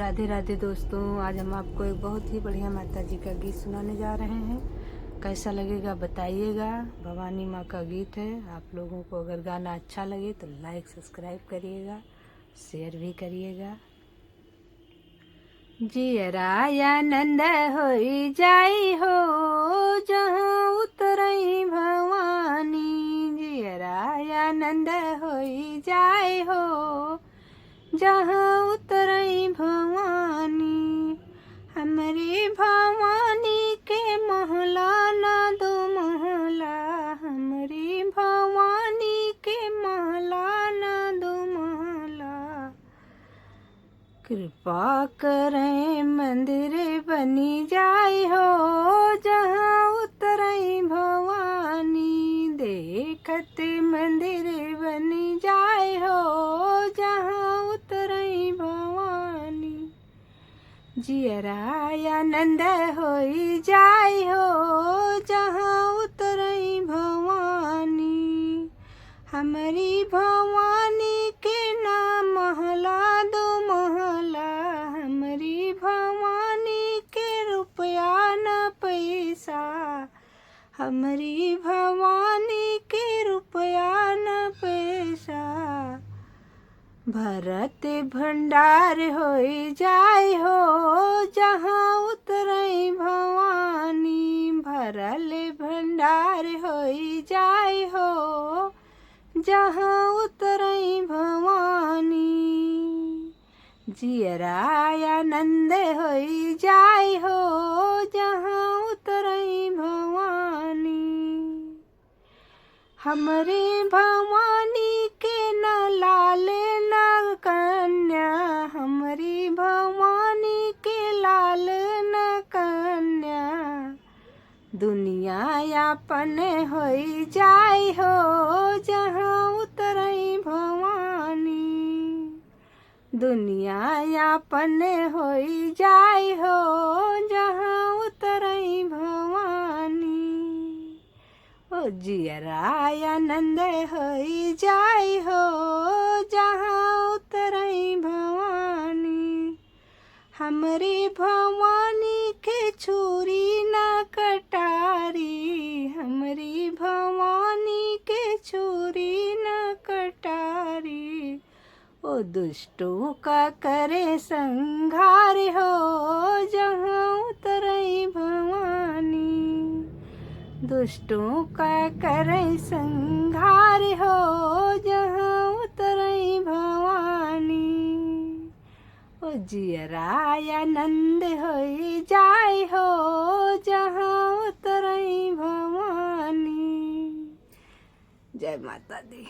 राधे राधे दोस्तों, आज हम आपको एक बहुत ही बढ़िया माता जी का गीत सुनाने जा रहे हैं। कैसा लगेगा बताइएगा। भवानी माँ का गीत है। आप लोगों को अगर गाना अच्छा लगे तो लाइक सब्सक्राइब करिएगा, शेयर भी करिएगा। जियरायानंद होई जाई हो जहाँ उतरई भवानी, जियरायानंद होई जाई हो जहाँ उतरई भवानी। हमरे भवानी के महला ना दो महला, हमरी भवानी के महला ना दो महला। कृपा करें मंदिर बनी जाए हो जहाँ उतरई भवानी, देखत मंदिर बनी जाए हो जहाँ उतरई भवानी। जियरायानंद होई जाए हो जहाँ उतरई भवानी। हमारी भवानी के नाम महला दो महला, हमारी भवानी के रुपया न पैसा, हमारी भवानी के रुपया न पैसा। भरत भंडार होई जाए हो जहाँ उतरई भवानी, भरल भंडार होई जाए हो जहाँ उतरई भवानी। जियरायानंद होई जाए हो जहाँ उतरई भवानी। हमरे भवानी के न लाल न कन्या, हमरी भवानी के लाल न कन्या। दुनिया यापन होई जाए हो जहाँ उतरई भवानी, दुनिया यापन होई जाए हो जहाँ उतरई भवानी। ओ जियरायानंद होई जाए हो जहाँ उतरई भवानी। हमरी भवानी के छुरी न कटारी, हमरी भवानी के छुरी न कटारी। ओ दुष्टों का करे संहार हो जहाँ उतरई भवानी, दुष्टों का करे संहार हो जहाँ उतरई भवानी। ओ जियरायानंद होई जाए हो जहाँ उतरई भवानी। जय माता दी।